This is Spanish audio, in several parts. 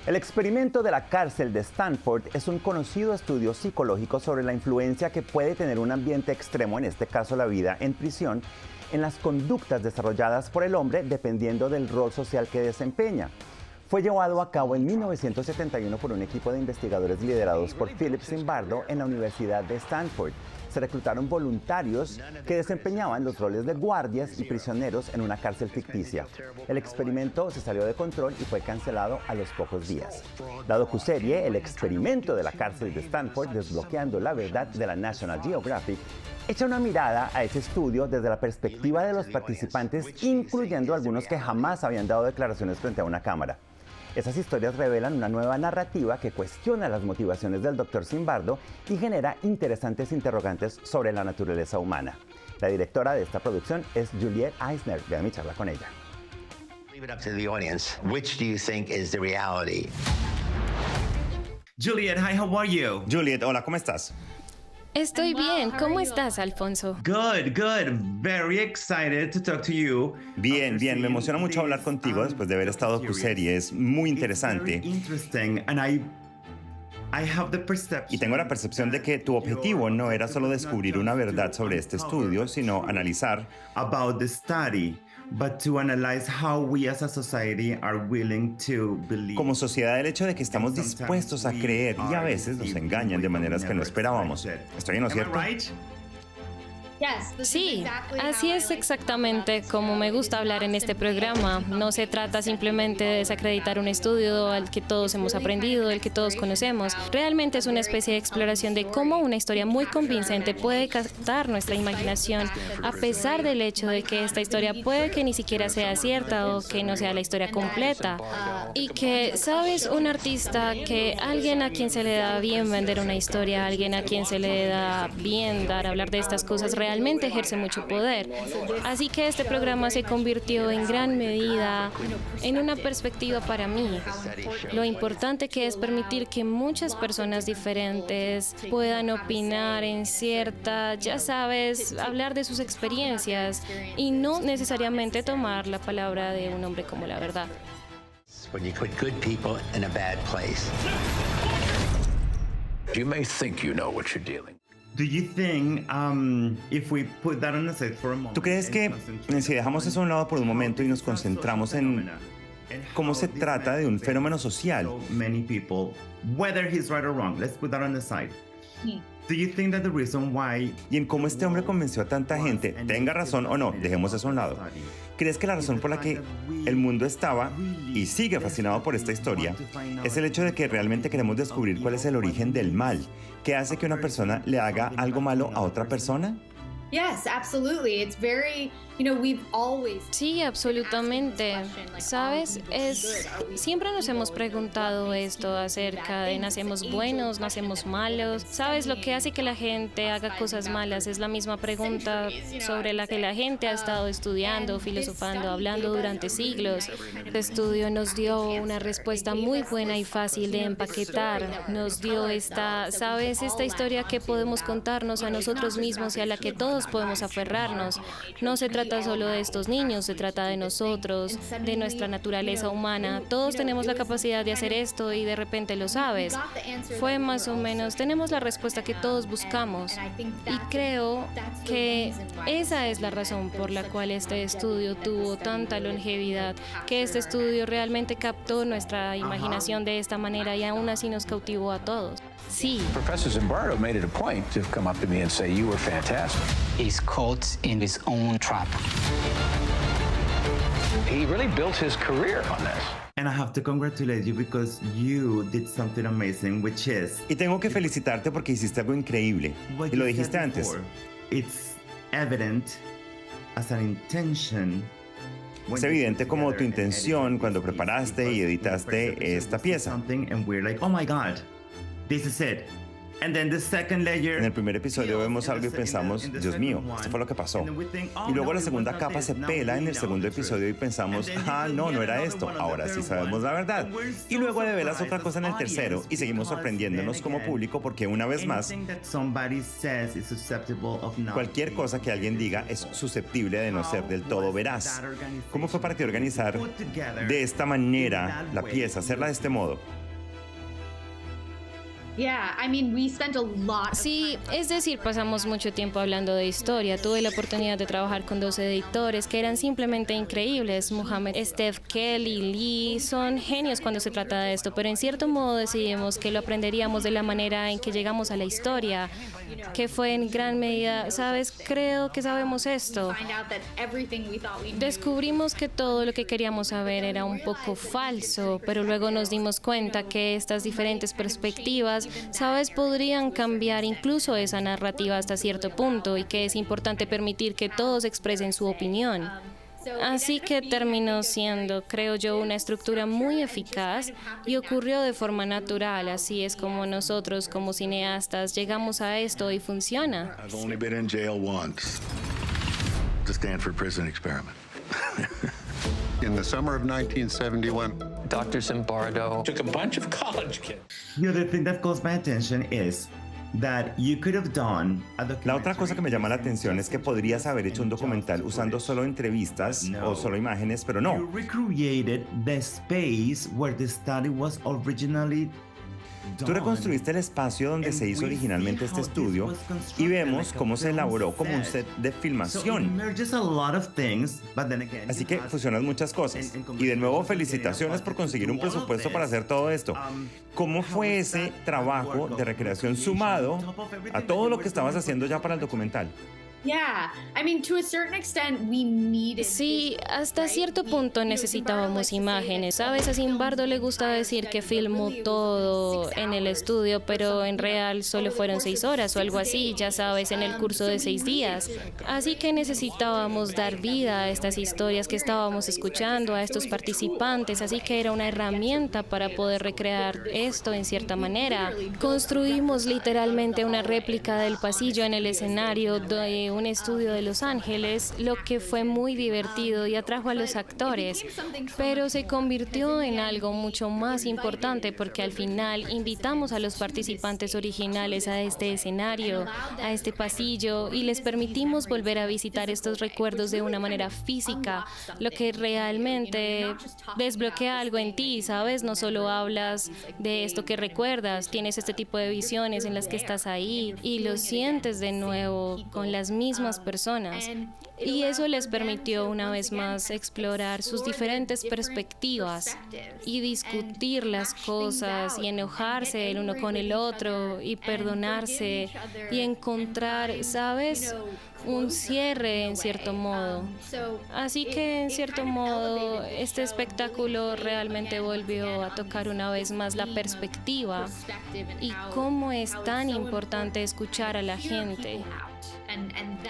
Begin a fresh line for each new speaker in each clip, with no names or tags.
El experimento de la cárcel de Stanford es un conocido estudio psicológico sobre la influencia que puede tener un ambiente extremo, en este caso la vida en prisión, en las conductas desarrolladas por el hombre dependiendo del rol social que desempeña. Fue llevado a cabo en 1971 por un equipo de investigadores liderados por Philip Zimbardo en la Universidad de Stanford. Se reclutaron voluntarios que desempeñaban los roles de guardias y prisioneros en una cárcel ficticia. El experimento se salió de control y fue cancelado a los pocos días. La docuserie El experimento de la cárcel de Stanford, desbloqueando la verdad, de la National Geographic, echa una mirada a ese estudio desde la perspectiva de los participantes, incluyendo algunos que jamás habían dado declaraciones frente a una cámara. Esas historias revelan una nueva narrativa que cuestiona las motivaciones del Dr. Zimbardo y genera interesantes interrogantes sobre la naturaleza humana. La directora de esta producción es Juliet Eisner. Vean mi charla con ella.
Leave it up to the audience. Which do you think is the reality?
Juliet, hi, how are you?
Juliet, hola, ¿cómo estás?
Estoy bien. ¿Cómo estás, Alfonso?
Good, good. Very excited to talk to you.
Bien, bien. Me emociona mucho hablar contigo después de haber estado tu serie. Es muy interesante. Y tengo la percepción de que tu objetivo no era solo descubrir una verdad sobre este estudio, sino analizar
about the study, but to analyze how we as a society are willing to believe.
como sociedad el hecho de que estamos dispuestos a creer y a veces nos engañan de maneras que no esperábamos. ¿Estoy en lo cierto?
Sí, así es exactamente como me gusta hablar en este programa. No se trata simplemente de desacreditar un estudio al que todos hemos aprendido, el que todos conocemos. Realmente es una especie de exploración de cómo una historia muy convincente puede captar nuestra imaginación, a pesar del hecho de que esta historia puede que ni siquiera sea cierta o que no sea la historia completa. Y que, ¿sabes? Un artista, que alguien a quien se le da bien vender una historia, alguien a quien se le da bien hablar de estas cosas, realmente ejerce mucho poder. Así que este programa se convirtió en gran medida en una perspectiva para mí. Lo importante que es permitir que muchas personas diferentes puedan opinar en cierta, ya sabes, hablar de sus experiencias y no necesariamente tomar la palabra de un hombre como la verdad.
When you put good people in a bad place.
You may think you know what you're dealing.
Do you think, if we put that on the side for a moment,
¿Tú crees que si dejamos eso a un lado por un momento y nos concentramos en cómo se trata de un fenómeno social?
Many people, whether he's right or wrong, let's put that on the side. Do you think that the reason why
Y en cómo este hombre convenció a tanta gente, tenga razón o no, dejemos eso a un lado. ¿Crees que la razón por la que el mundo estaba y sigue fascinado por esta historia es el hecho de que realmente queremos descubrir cuál es el origen del mal que hace que una persona le haga algo malo a otra persona?
Yes, absolutely. It's very, we've always...
Sí, absolutamente. ¿Sabes? Siempre nos hemos preguntado esto acerca de nacemos buenos, nacemos malos. ¿Sabes? Lo que hace que la gente haga cosas malas es la misma pregunta sobre la que la gente ha estado estudiando, filosofando, hablando durante siglos. Este estudio nos dio una respuesta muy buena y fácil de empaquetar. Nos dio esta historia que podemos contarnos a nosotros mismos y a la que todos podemos aferrarnos. No se trata solo de estos niños, se trata de nosotros, de nuestra naturaleza humana. Todos tenemos la capacidad de hacer esto y de repente lo sabes. Fue más o menos, tenemos la respuesta que todos buscamos. Y creo que esa es la razón por la cual este estudio tuvo tanta longevidad, que este estudio realmente captó nuestra imaginación de esta manera y aún así nos cautivó a todos. Sí.
Professor Zimbardo made it a point to come up to me and say you were fantastic.
He's caught in his own trap.
He really built his career on this.
And I have to congratulate you because you did something amazing, which is...
Y tengo que felicitarte porque hiciste algo increíble. Y lo dijiste antes.
It's evident as an intention.
Es evidente como tu intención cuando preparaste y editaste esta pieza.
And we're like, oh my God, this is it. And then the second layer,
En el primer episodio vemos algo y pensamos, Dios mío, esto fue lo que pasó. Y luego la segunda capa se pela en el segundo episodio y pensamos, no era esto, ahora sí sabemos la verdad. Y luego revelas otra cosa en el tercero y seguimos sorprendiéndonos como público porque una vez más, cualquier cosa que alguien diga es susceptible de no ser del todo veraz. ¿Cómo fue para ti organizar de esta manera la pieza, hacerla de este modo?
Sí, es decir, pasamos mucho tiempo hablando de historia. Tuve la oportunidad de trabajar con 2 editores que eran simplemente increíbles. Mohamed, Steph, Kelly, Lee, son genios cuando se trata de esto, pero en cierto modo decidimos que lo aprenderíamos de la manera en que llegamos a la historia, que fue en gran medida, ¿sabes? Creo que sabemos esto. Descubrimos que todo lo que queríamos saber era un poco falso, pero luego nos dimos cuenta que estas diferentes perspectivas, ¿sabes?, podrían cambiar incluso esa narrativa hasta cierto punto y que es importante permitir que todos expresen su opinión. Así que terminó siendo, creo yo, una estructura muy eficaz y ocurrió de forma natural. Así es como nosotros, como cineastas, llegamos a esto y funciona.
I've only been in jail once. The Stanford Prison Experiment. In the summer of 1971,
Dr. Zimbardo
Took a bunch of college kids.
The other thing that calls my attention is that you could have done a
La otra cosa que me llama la atención es que podrías haber hecho un documental usando solo entrevistas o solo imágenes, pero
You
no.
recreated the space where the study was originally
Tú
done.
reconstruiste el espacio donde se hizo originalmente este estudio y vemos cómo se elaboró como un set de
So it
filmación.
merges a lot of things, but then again,
Así
you
que
have-
fusionas muchas cosas.
and
Y de nuevo,
conversations
felicitaciones por conseguir un presupuesto para hacer todo esto. ¿Cómo fue ese trabajo de recreación sumado a todo lo que estabas haciendo ya para el documental?
Sí, hasta cierto punto necesitábamos imágenes. ¿Sabes? A Zimbardo le gusta decir que filmó todo en el estudio, pero en real solo fueron 6 horas o algo así, ya sabes, en el curso de 6 días. Así que necesitábamos dar vida a estas historias que estábamos escuchando, a estos participantes, así que era una herramienta para poder recrear esto en cierta manera. Construimos literalmente una réplica del pasillo en el escenario de un estudio de Los Ángeles, lo que fue muy divertido y atrajo a los actores, pero se convirtió en algo mucho más importante porque al final invitamos a los participantes originales a este escenario, a este pasillo y les permitimos volver a visitar estos recuerdos de una manera física, lo que realmente desbloquea algo en ti, ¿sabes? No solo hablas de esto que recuerdas, tienes este tipo de visiones en las que estás ahí y lo sientes de nuevo con las mismas personas. Y eso les permitió una vez más explorar sus diferentes perspectivas y discutir las cosas y enojarse el uno con el otro y perdonarse y encontrar, ¿sabes?, un cierre en cierto modo. Así que en cierto modo este espectáculo realmente volvió a tocar una vez más la perspectiva y cómo es tan importante escuchar a la gente.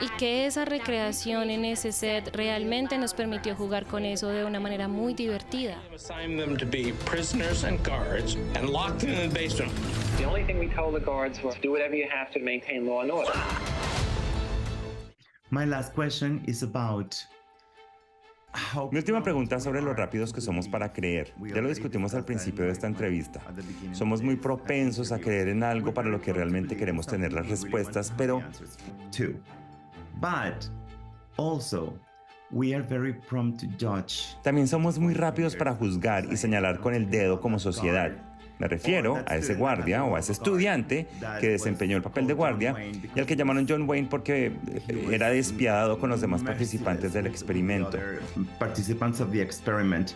Y que esa recreación en ese set realmente nos permitió jugar con eso de una manera muy divertida.
Assigned them to be prisoners and guards and locked them in the basement.
The only thing we told the guards was do whatever you have to maintain law and order.
My last question is about
Mi última pregunta es sobre lo rápidos que somos para creer. Ya lo discutimos al principio de esta entrevista. Somos muy propensos a creer en algo para lo que realmente queremos tener las respuestas, pero
too. But also, we are very prompt to judge.
también somos muy rápidos para juzgar y señalar con el dedo como sociedad. Me refiero a ese guardia o a ese estudiante que desempeñó el papel de guardia y al que llamaron John Wayne porque era despiadado con los demás participantes del experimento.
Participants of the experiment.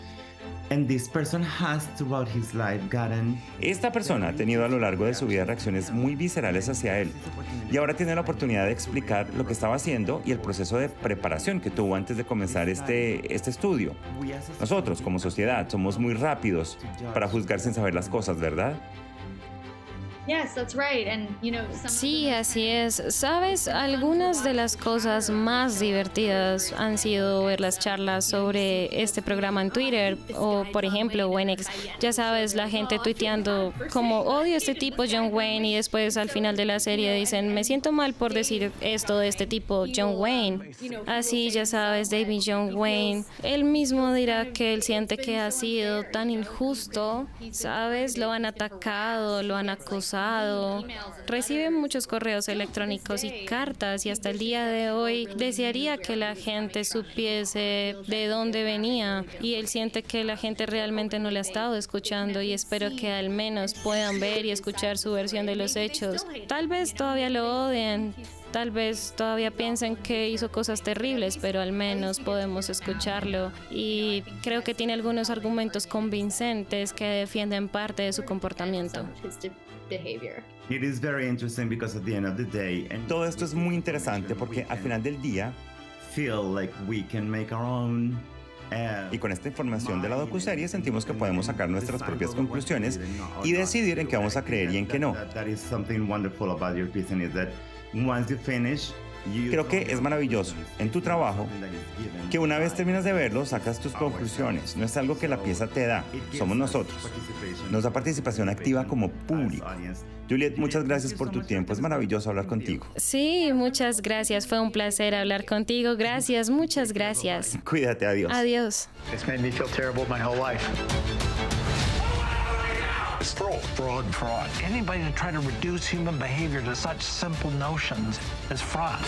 And this person has throughout his life gotten
Esta persona ha tenido a lo largo de su vida reacciones muy viscerales hacia él y ahora tiene la oportunidad de explicar lo que estaba haciendo y el proceso de preparación que tuvo antes de comenzar este estudio. Nosotros, como sociedad, somos muy rápidos para juzgar sin saber las cosas, ¿verdad?
Yes, that's right. And
Sí, así es. Sabes, algunas de las cosas más divertidas han sido ver las charlas sobre este programa en Twitter o, por ejemplo, o en X. Ya sabes, la gente tuiteando como odio a este tipo John Wayne y después al final de la serie dicen me siento mal por decir esto de este tipo John Wayne. Así, ya sabes, David John Wayne, él mismo dirá que él siente que ha sido tan injusto, sabes, lo han atacado, lo han acosado. Recibe muchos correos electrónicos y cartas y hasta el día de hoy desearía que la gente supiese de dónde venía y él siente que la gente realmente no le ha estado escuchando y espero que al menos puedan ver y escuchar su versión de los hechos. Tal vez todavía lo odien. Tal vez todavía piensen que hizo cosas terribles, pero al menos podemos escucharlo. Y creo que tiene algunos argumentos convincentes que defienden parte de su comportamiento.
It is very interesting because at the end of the day, and
Todo esto es muy interesante porque al final del día,
feel like we can make our own.
y con esta información de la docuserie, sentimos que podemos sacar nuestras propias conclusiones y decidir en qué vamos a creer y en qué no.
That is something wonderful about your business, that once you finish,
Creo que es maravilloso en tu trabajo que una vez terminas de verlo, sacas tus conclusiones. No es algo que la pieza te da, somos nosotros. Nos da participación activa como público. Juliet, muchas gracias por tu tiempo. Es maravilloso hablar contigo.
Sí, muchas gracias. Fue un placer hablar contigo. Gracias, muchas gracias.
Cuídate, adiós.
Adiós.
It's made me feel terrible my whole life. Fraud. Anybody to try to reduce human behavior to such simple notions is fraud.